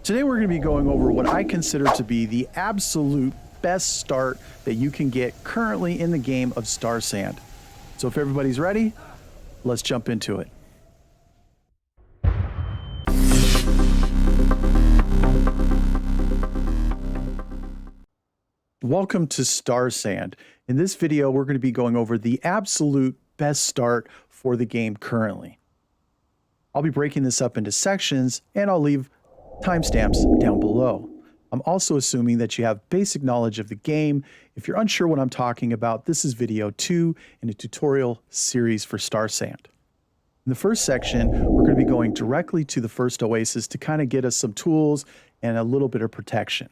Today we're going to be going over what I consider to be the absolute best start that you can get currently in the game of Starsand. So if everybody's ready, let's jump into it. Welcome to Starsand. In this video, we're going to be going over the absolute best start for the game currently. I'll be breaking this up into sections and I'll leave timestamps down below. I'm also assuming that you have basic knowledge of the game. If you're unsure what I'm talking about, this is video 2 in a tutorial series for Starsand. In the first section, we're going to be going directly to the first oasis to kind of get us some tools and a little bit of protection.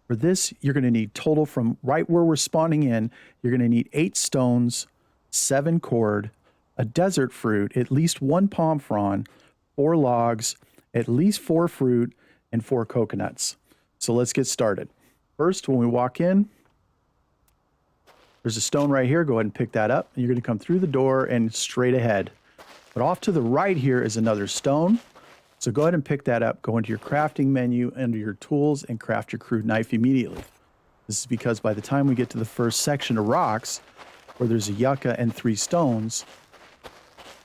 For this, you're going to need total from right where we're spawning in, you're going to need 8 stones, 7 cord, a desert fruit, at least 1 palm frond, 4 logs, at least 4 fruit, and 4 coconuts. So let's get started. First, when we walk in, there's a stone right here. Go ahead and pick that up. And you're going to come through the door and straight ahead. But off to the right here is another stone. So go ahead and pick that up. Go into your crafting menu under your tools and craft your crude knife immediately. This is because by the time we get to the first section of rocks, where there's a yucca and 3 stones,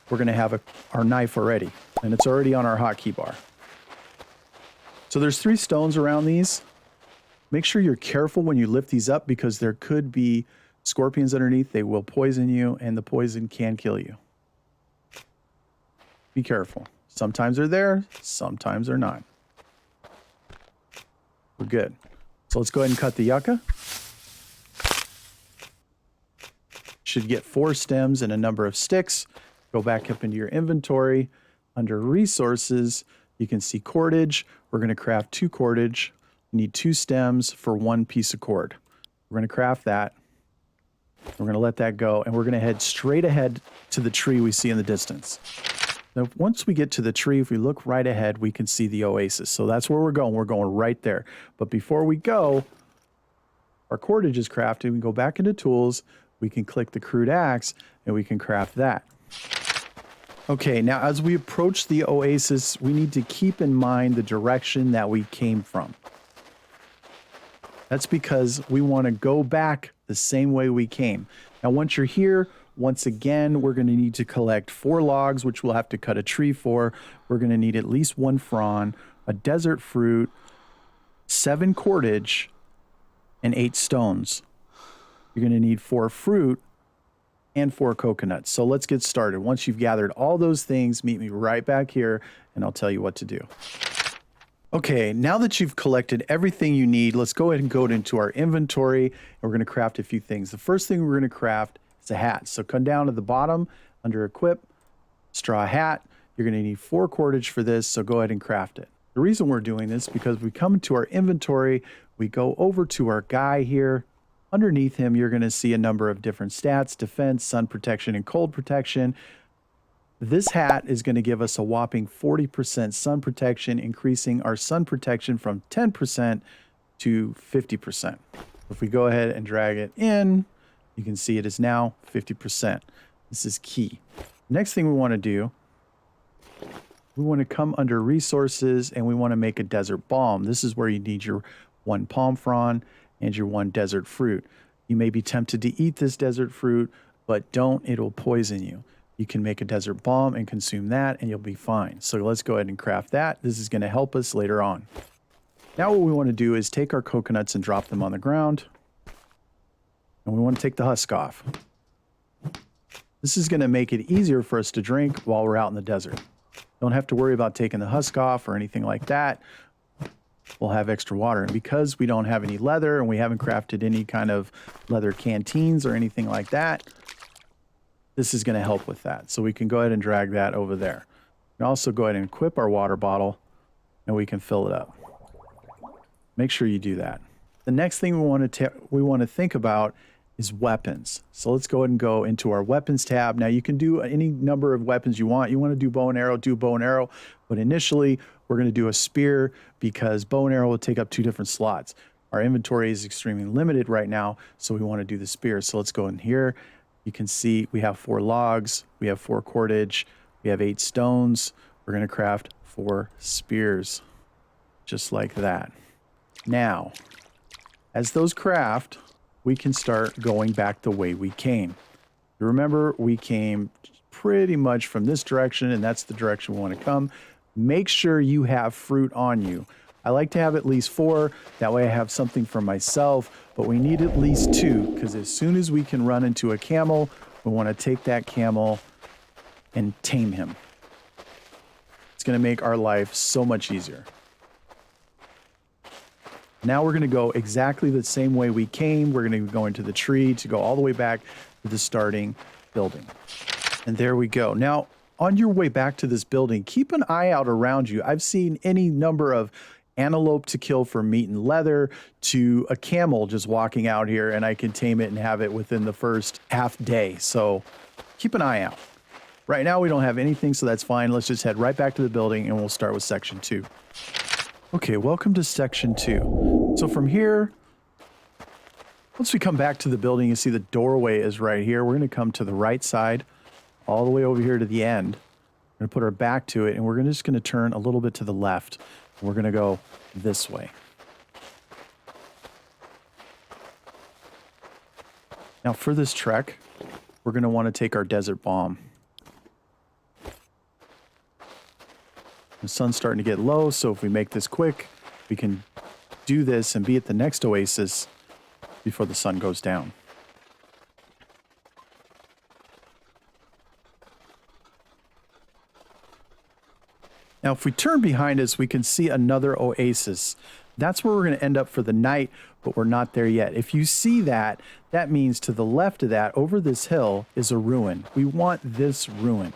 we're going to have our knife already. And it's already on our hotkey bar. So there's 3 stones around these. Make sure you're careful when you lift these up because there could be scorpions underneath. They will poison you and the poison can kill you. Be careful. Sometimes they're there, sometimes they're not. We're good. So let's go ahead and cut the yucca. Should get 4 stems and a number of sticks. Go back up into your inventory. Under resources, you can see cordage. We're going to craft 2 cordage. You need 2 stems for 1 piece of cord. We're going to craft that. We're going to let that go, and we're going to head straight ahead to the tree we see in the distance. Now, once we get to the tree, if we look right ahead, we can see the oasis. So that's where we're going. We're going right there. But before we go, our cordage is crafted. We can go back into tools. We can click the crude axe, and we can craft that. Okay, now as we approach the oasis, we need to keep in mind the direction that we came from. That's because we want to go back the same way we came. Now, once you're here, once again, we're going to need to collect 4 logs, which we'll have to cut a tree for. We're going to need at least 1 frond, a desert fruit, 7 cordage, and 8 stones. You're going to need 4 fruit and 4 coconuts. So let's get started. Once you've gathered all those things, meet me right back here and I'll tell you what to do. Okay, now that you've collected everything you need, let's go ahead and go into our inventory and we're going to craft a few things. The first thing we're going to craft is a hat. So come down to the bottom under equip, straw hat. You're going to need 4 cordage for this, so go ahead and craft it. The reason we're doing this is because we come into our inventory, we go over to our guy here. Underneath him, you're going to see a number of different stats: defense, sun protection, and cold protection. This hat is going to give us a whopping 40% sun protection, increasing our sun protection from 10% to 50%. If we go ahead and drag it in, you can see it is now 50%. This is key. Next thing we want to do, we want to come under resources and we want to make a desert balm. This is where you need your 1 palm frond and your 1 desert fruit. You may be tempted to eat this desert fruit, but don't, it'll poison you. You can make a desert balm and consume that and you'll be fine. So let's go ahead and craft that. This is going to help us later on. Now what we want to do is take our coconuts and drop them on the ground. And we want to take the husk off. This is going to make it easier for us to drink while we're out in the desert. Don't have to worry about taking the husk off or anything like that. We'll have extra water. And because we don't have any leather and we haven't crafted any kind of leather canteens or anything like that, this is going to help with that. So we can go ahead and drag that over there. We can also go ahead and equip our water bottle and we can fill it up. Make sure you do that. The next thing we want to think about is weapons. So let's go ahead and go into our weapons tab. Now you can do any number of weapons you want. You want to do bow and arrow, do bow and arrow. But initially we're going to do a spear because bow and arrow will take up 2 different slots. Our inventory is extremely limited right now, so we want to do the spear. So let's go in here. You can see we have 4 logs, we have 4 cordage, we have 8 stones. We're going to craft 4 spears. just like that. Now, as those craft, we can start going back the way we came. Remember, we came pretty much from this direction, and that's the direction we want to come. Make sure you have fruit on you. I like to have at least 4. That way I have something for myself, but we need at least 2, because as soon as we can run into a camel, we want to take that camel and tame him. It's going to make our life so much easier. Now we're going to go exactly the same way we came. We're going to go into the tree to go all the way back to the starting building. And there we go. Now, on your way back to this building, keep an eye out around you. I've seen any number of antelope to kill for meat and leather to a camel just walking out here, and I can tame it and have it within the first half day. So keep an eye out. Right now we don't have anything, so that's fine. Let's just head right back to the building and we'll start with section 2. Okay, welcome to section 2. So from here, once we come back to the building, you see the doorway is right here. We're going to come to the right side, all the way over here to the end. We're going to put our back to it, and we're just going to turn a little bit to the left. We're going to go this way. Now for this trek, we're going to want to take our desert bomb. The sun's starting to get low, so if we make this quick, we can do this and be at the next oasis before the sun goes down. Now, if we turn behind us, we can see another oasis. That's where we're going to end up for the night, but we're not there yet. If you see that, that means to the left of that, over this hill, is a ruin. We want this ruin.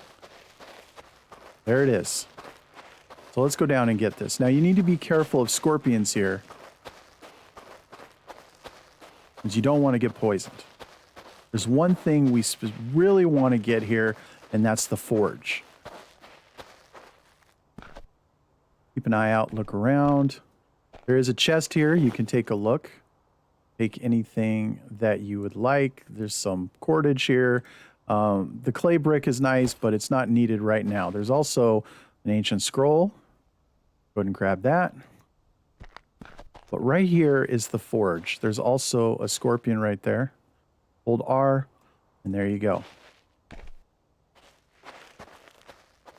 There it is. So let's go down and get this. Now, you need to be careful of scorpions here, because you don't want to get poisoned. There's one thing we really want to get here, and that's the forge. Keep an eye out, look around. There is a chest here. You can take a look. Take anything that you would like. There's some cordage here. The clay brick is nice, but it's not needed right now. There's also an ancient scroll. Go ahead and grab that. But right here is the forge. There's also a scorpion right there. Hold R, and there you go.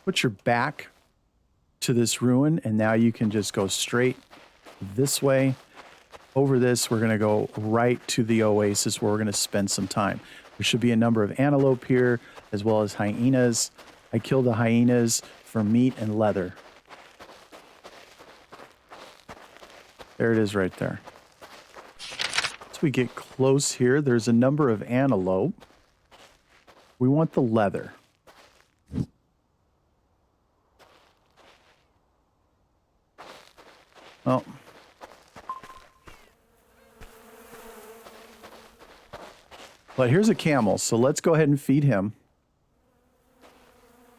Put your back to this ruin, and now you can just go straight this way. Over this, we're going to go right to the oasis where we're going to spend some time. There should be a number of antelope here, as well as hyenas. I kill the hyenas for meat and leather. There it is right there. As we get close here, there's a number of antelope. We want the leather. Well, but here's a camel, so let's go ahead and feed him.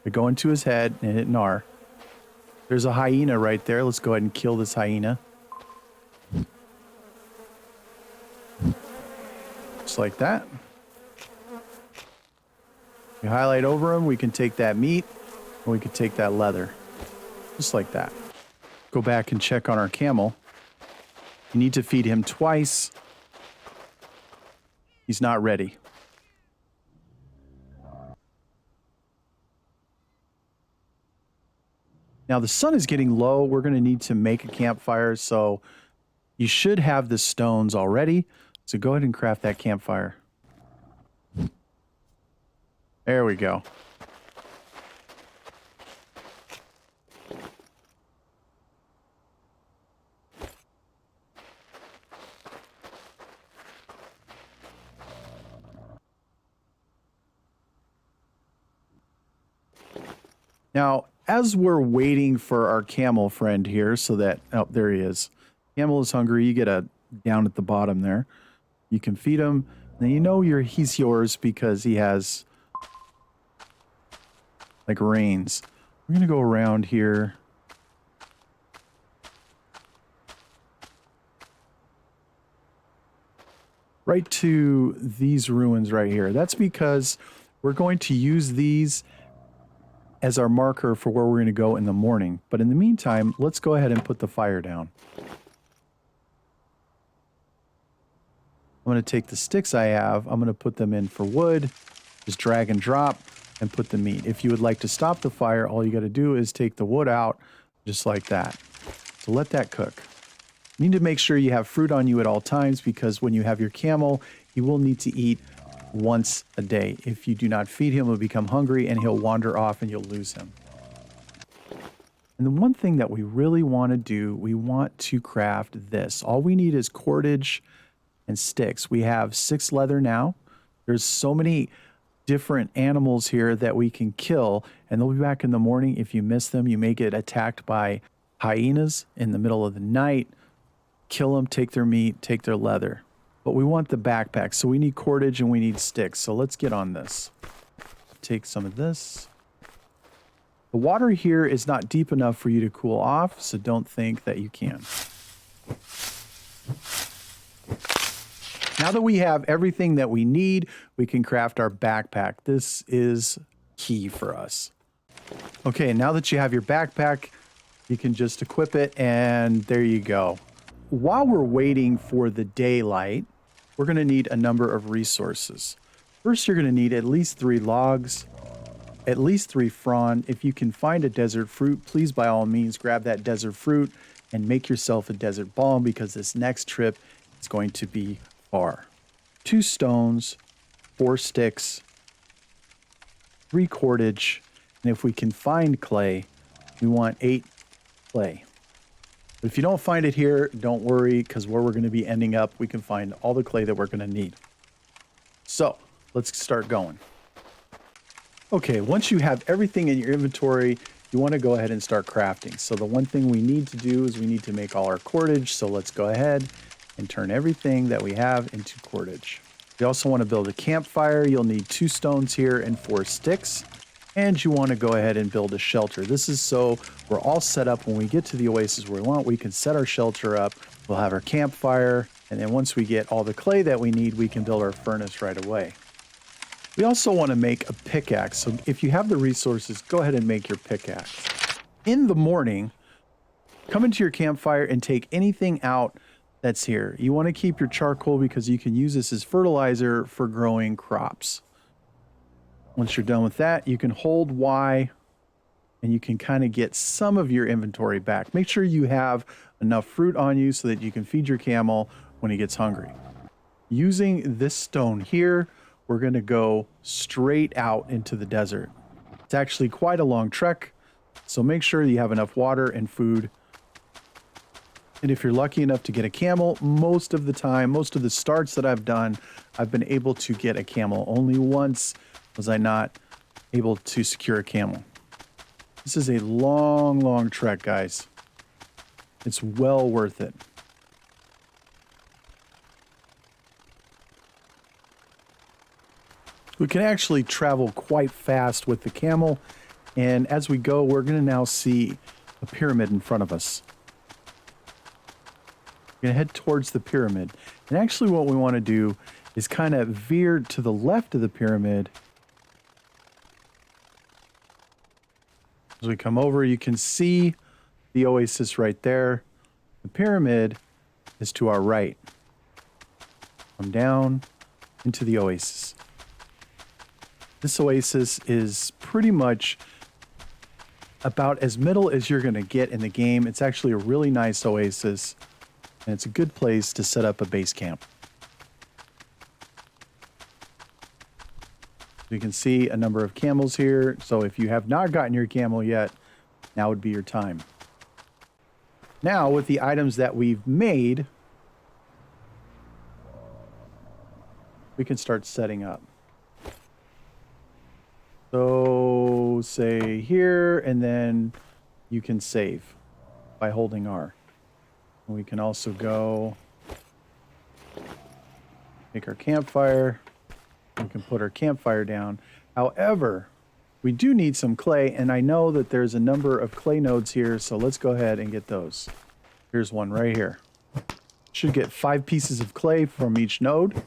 We go into his head and hit an R. There's a hyena right there. Let's go ahead and kill this hyena. Just like that. We highlight over him. We can take that meat, and we can take that leather. Just like that. Go back and check on our camel. You need to feed him twice. He's not ready. Now the sun is getting low. We're going to need to make a campfire, so you should have the stones already. So go ahead and craft that campfire. There we go. Now, as we're waiting for our camel friend here, so that, oh, there he is. Camel is hungry. You get a down at the bottom there. You can feed him. Now you know he's yours because he has like reins. We're gonna go around here. Right to these ruins right here. That's because we're going to use these as our marker for where we're going to go in the morning. But in the meantime, let's go ahead and put the fire down. I'm going to take the sticks I have, I'm going to put them in for wood, just drag and drop, and put the meat. If you would like to stop the fire, all you got to do is take the wood out, just like that. So let that cook. You need to make sure you have fruit on you at all times, because when you have your camel, he will need to eat once a day. If you do not feed him, he'll become hungry and he'll wander off and you'll lose him. And the one thing that we really want to do, we want to craft this. All we need is cordage and sticks. We have 6 leather now. There's so many different animals here that we can kill, and they'll be back in the morning. If you miss them, you may get attacked by hyenas in the middle of the night. Kill them, take their meat, take their leather. But we want the backpack, so we need cordage and we need sticks. So let's get on this. Take some of this. The water here is not deep enough for you to cool off, so don't think that you can. Now that we have everything that we need, we can craft our backpack. This is key for us. Okay, now that you have your backpack, you can just equip it, and there you go. While we're waiting for the daylight, we're going to need a number of resources. First, you're going to need at least 3 logs, at least 3 frond. If you can find a desert fruit, please by all means grab that desert fruit and make yourself a desert balm, because this next trip is going to be far. 2 stones, 4 sticks, 3 cordage, and if we can find clay, we want 8 clay. But if you don't find it here, don't worry, because where we're going to be ending up, we can find all the clay that we're going to need. So let's start going. Okay, once you have everything in your inventory, you want to go ahead and start crafting. So the one thing we need to do is we need to make all our cordage. So let's go ahead and turn everything that we have into cordage. You also want to build a campfire. You'll need 2 stones here and 4 sticks. And you want to go ahead and build a shelter. This is so we're all set up when we get to the oasis where we want. We can set our shelter up. We'll have our campfire. And then once we get all the clay that we need, we can build our furnace right away. We also want to make a pickaxe. So if you have the resources, go ahead and make your pickaxe. In the morning, come into your campfire and take anything out that's here. You want to keep your charcoal because you can use this as fertilizer for growing crops. Once you're done with that, you can hold Y and you can kind of get some of your inventory back. Make sure you have enough fruit on you so that you can feed your camel when he gets hungry. Using this stone here, we're going to go straight out into the desert. It's actually quite a long trek, so make sure you have enough water and food. And if you're lucky enough to get a camel, most of the time, most of the starts that I've done, I've been able to get a camel. Only once was I not able to secure a camel. This is a long, long trek, guys. It's well worth it. We can actually travel quite fast with the camel, and as we go, we're going to now see a pyramid in front of us. We're going to head towards the pyramid, and actually what we want to do is kind of veer to the left of the pyramid. As we come over, you can see the oasis right there. The pyramid is to our right. Come down into the oasis. This oasis is pretty much about as middle as you're going to get in the game. It's actually a really nice oasis, and it's a good place to set up a base camp. You can see a number of camels here, so if you have not gotten your camel yet, now would be your time. Now, with the items that we've made, we can start setting up. So, say here, and then you can save by holding R. And we can also go make our campfire. We can put our campfire down. However, we do need some clay, and I know that there's a number of clay nodes here, so let's go ahead and get those. Here's one right here. Should get 5 pieces of clay from each node.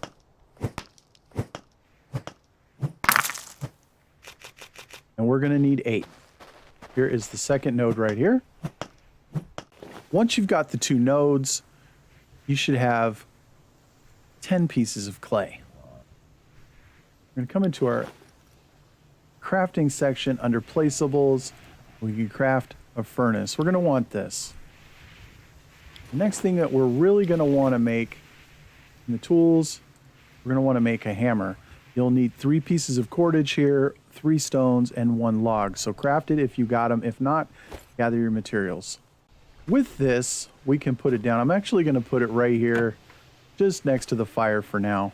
And we're going to need 8. Here is the second node right here. Once you've got the 2 nodes, you should have 10 pieces of clay. We're going to come into our crafting section under placeables. We can craft a furnace. We're going to want this. The next thing that we're really going to want to make in the tools, we're going to want to make a hammer. You'll need 3 pieces of cordage here, 3 stones, and 1 log. So craft it if you got them. If not, gather your materials. With this, we can put it down. I'm actually going to put it right here, just next to the fire for now.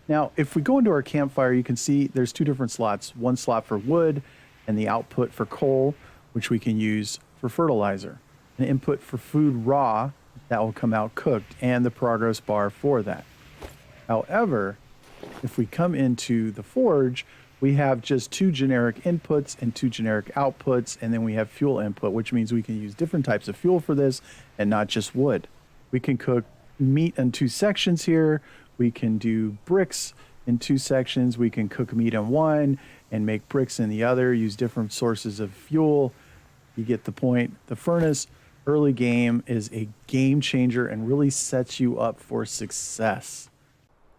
Now, if we go into our campfire, you can see there's 2 different slots. 1 slot for wood and the output for coal, which we can use for fertilizer. An input for food raw, that will come out cooked, and the progress bar for that. However, if we come into the forge, we have just 2 generic inputs and 2 generic outputs, and then we have fuel input, which means we can use different types of fuel for this and not just wood. We can cook meat in 2 sections here. We can do bricks in 2 sections. We can cook meat in one and make bricks in the other, use different sources of fuel. You get the point. The furnace early game is a game changer and really sets you up for success.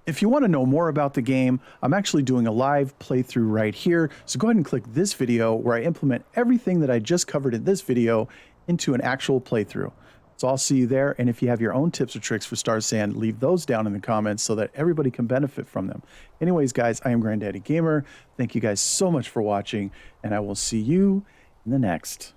If you want to know more about the game, I'm actually doing a live playthrough right here. So go ahead and click this video where I implement everything that I just covered in this video into an actual playthrough. So I'll see you there. And if you have your own tips or tricks for Starsand, leave those down in the comments so that everybody can benefit from them. Anyways, guys, I am Granddaddy Gamer. Thank you guys so much for watching, and I will see you in the next.